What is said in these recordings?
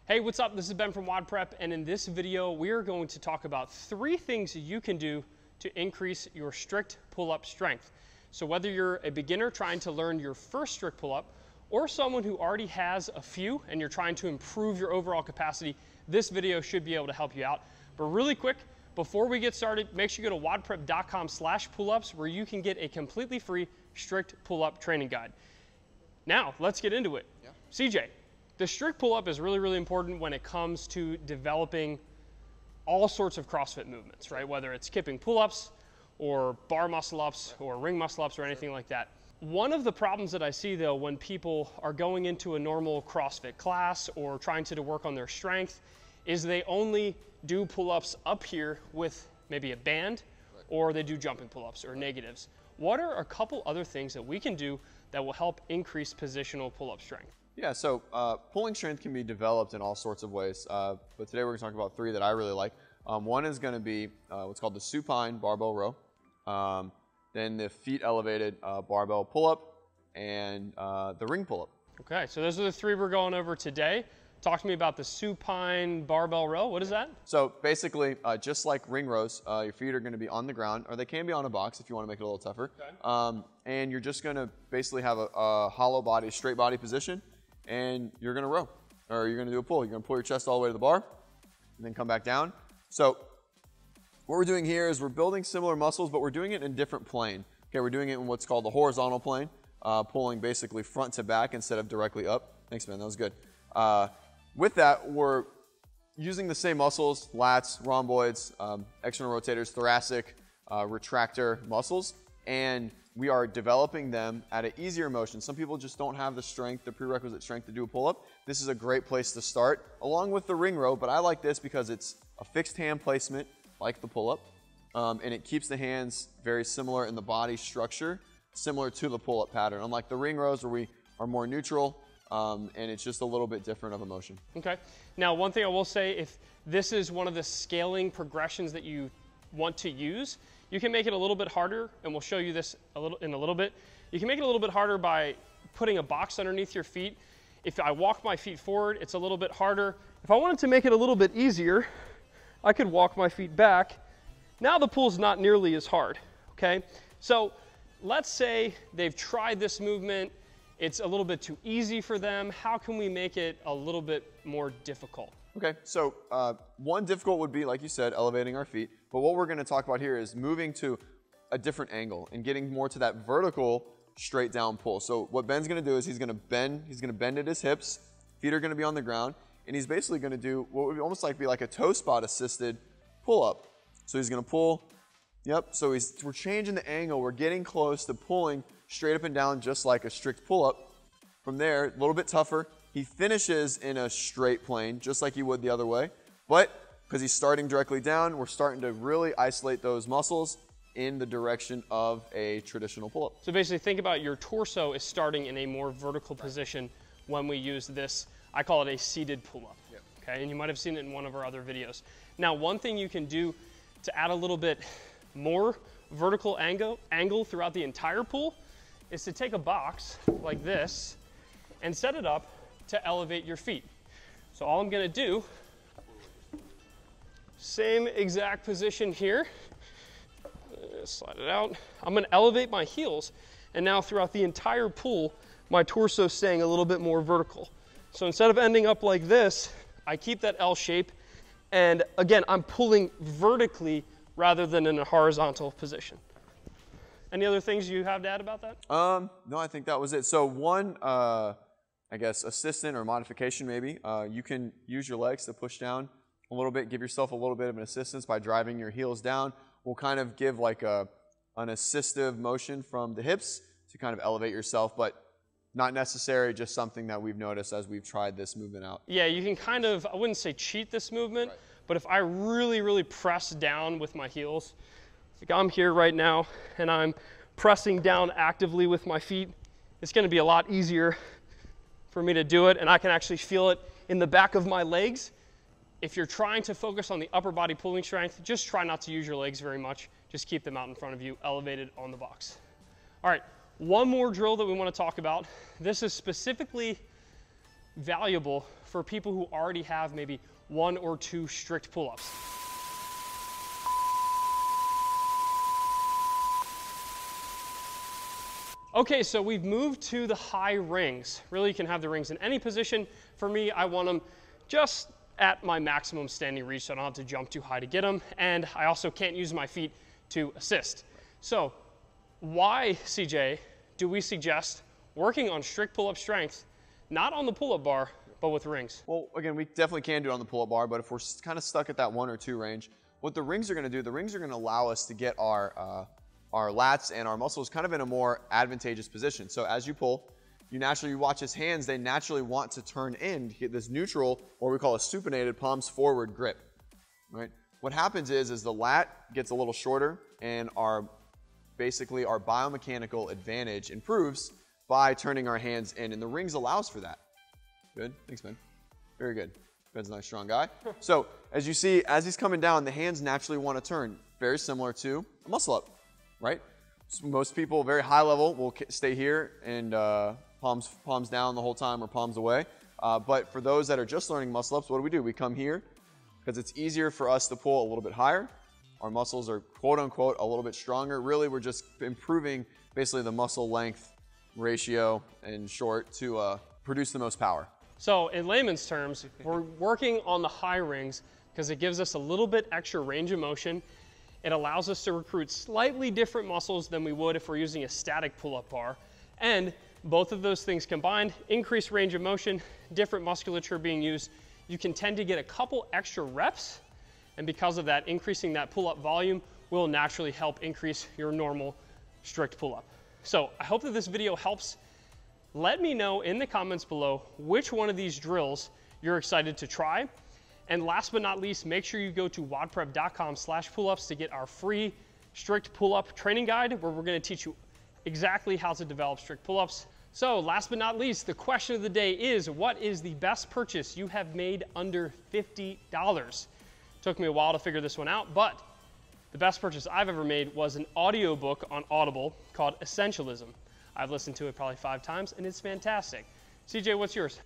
Hey, what's up? This is Ben from WODprep, and in this video, we are going to talk about 3 things you can do to increase your strict pull-up strength. So whether you're a beginner trying to learn your first strict pull-up, or someone who already has a few and you're trying to improve your overall capacity, this video should be able to help you out. But really quick, before we get started, make sure you go to wodprep.com/pullups where you can get a completely free strict pull-up training guide. Now, let's get into it. Yeah. CJ. The strict pull-up is really, really important when it comes to developing all sorts of CrossFit movements, right? Whether it's skipping pull-ups or bar muscle-ups or ring muscle-ups or anything like that. One of the problems that I see though when people are going into a normal CrossFit class or trying to work on their strength is they only do pull-ups up here with maybe a band, or they do jumping pull-ups or negatives. What are a couple other things that we can do that will help increase positional pull-up strength? Yeah, so pulling strength can be developed in all sorts of ways, but today we're going to talk about 3 that I really like. One is going to be what's called the supine barbell row, then the feet elevated barbell pull-up, and the ring pull-up. Okay, so those are the 3 we're going over today. Talk to me about the supine barbell row. What is that? So basically, just like ring rows, your feet are going to be on the ground, or they can be on a box if you want to make it a little tougher. Okay. And you're just going to basically have a hollow body, straight body position, and you're going to row, or you're going to do a pull. You're going to pull your chest all the way to the bar, and then come back down. So what we're doing here is we're building similar muscles, but we're doing it in a different plane. Okay, we're doing it in what's called the horizontal plane, pulling basically front to back instead of directly up. Thanks, man. That was good. With that, we're using the same muscles, lats, rhomboids, external rotators, thoracic, retractor muscles, and we are developing them at an easier motion. Some people just don't have the strength, the prerequisite strength to do a pull-up. This is a great place to start, along with the ring row, but I like this because it's a fixed hand placement, like the pull-up, and it keeps the hands very similar in the body structure, similar to the pull-up pattern, unlike the ring rows where we are more neutral, and it's just a little bit different of a motion. Okay. Now, one thing I will say, if this is one of the scaling progressions that you want to use, you can make it a little bit harder, and we'll show you this in a little bit. You can make it a little bit harder by putting a box underneath your feet. If I walk my feet forward, it's a little bit harder. If I wanted to make it a little bit easier, I could walk my feet back. Now the pull's not nearly as hard, okay? So let's say they've tried this movement, it's a little bit too easy for them. How can we make it a little bit more difficult? Okay, so one difficult would be, like you said, elevating our feet. But what we're going to talk about here is moving to a different angle and getting more to that vertical straight down pull. So what Ben's going to do is he's going to bend at his hips, feet are going to be on the ground, and he's basically going to do what would almost be like a toe spot assisted pull up. So he's going to pull, yep, so we're changing the angle. We're getting close to pulling straight up and down just like a strict pull up. From there, a little bit tougher. He finishes in a straight plane, just like he would the other way. But because he's starting directly down, we're starting to really isolate those muscles in the direction of a traditional pull-up. So basically, think about your torso is starting in a more vertical position when we use this. I call it a seated pull-up. Yep. Okay, and you might have seen it in one of our other videos. Now, one thing you can do to add a little bit more vertical angle throughout the entire pull is to take a box like this and set it up to elevate your feet. So all I'm going to do, same exact position here, slide it out. I'm going to elevate my heels, and now throughout the entire pull, my torso is staying a little bit more vertical. So instead of ending up like this, I keep that L shape, and again, I'm pulling vertically rather than in a horizontal position. Any other things you have to add about that? No, I think that was it. So one, I guess, assistant or modification maybe, you can use your legs to push down a little bit, give yourself a little bit of an assistance by driving your heels down. We'll kind of give like an assistive motion from the hips to kind of elevate yourself, but not necessary, just something that we've noticed as we've tried this movement out. Yeah, you can kind of, I wouldn't say cheat this movement, right, but if I really, really press down with my heels, like I'm here right now and I'm pressing down actively with my feet, it's going to be a lot easier for me to do it, and I can actually feel it in the back of my legs. If you're trying to focus on the upper body pulling strength, just try not to use your legs very much. Just keep them out in front of you, elevated on the box. All right, one more drill that we want to talk about. This is specifically valuable for people who already have maybe 1 or 2 strict pull-ups. Okay, so we've moved to the high rings. Really, you can have the rings in any position. For me, I want them just at my maximum standing reach, so I don't have to jump too high to get them. And I also can't use my feet to assist. So why, CJ, do we suggest working on strict pull-up strength, not on the pull-up bar, but with rings? Well, again, we definitely can do it on the pull-up bar, but if we're kind of stuck at that 1 or 2 range, what the rings are going to do, the rings are going to allow us to get our lats and our muscles kind of in a more advantageous position. So as you pull, you watch his hands, they naturally want to turn in to get this neutral, or we call a supinated palms forward grip, right? What happens is the lat gets a little shorter and basically our biomechanical advantage improves by turning our hands in, and the rings allows for that. Good, thanks, Ben. Very good. Ben's a nice, strong guy. So as you see, as he's coming down, the hands naturally want to turn, very similar to a muscle up, right? So most people, very high level, will stay here and palms down the whole time or palms away. But for those that are just learning muscle ups, what do? We come here because it's easier for us to pull a little bit higher. Our muscles are quote unquote a little bit stronger. Really, we're just improving basically the muscle length ratio in short to produce the most power. So in layman's terms, we're working on the high rings because it gives us a little bit extra range of motion. It allows us to recruit slightly different muscles than we would if we're using a static pull-up bar. And both of those things combined, increased range of motion, different musculature being used, you can tend to get a couple extra reps. And because of that, increasing that pull-up volume will naturally help increase your normal strict pull-up. So I hope that this video helps. Let me know in the comments below which one of these drills you're excited to try. And last but not least, make sure you go to WODprep.com/pullups to get our free strict pull-up training guide, where we're going to teach you exactly how to develop strict pull-ups. So last but not least, the question of the day is, what is the best purchase you have made under $50? Took me a while to figure this one out, but the best purchase I've ever made was an audiobook on Audible called Essentialism. I've listened to it probably 5 times, and it's fantastic. CJ, what's yours?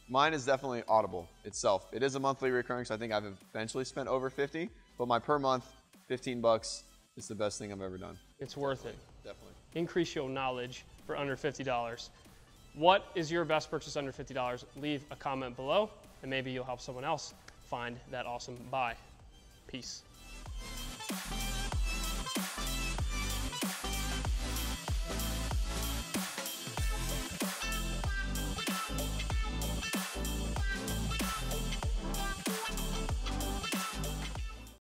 Mine is definitely Audible itself. It is a monthly recurring, so I think I've eventually spent over 50, but my per month, $15 is the best thing I've ever done. It's worth it. Definitely. Increase your knowledge for under $50. What is your best purchase under $50? Leave a comment below, and maybe you'll help someone else find that awesome buy. Peace.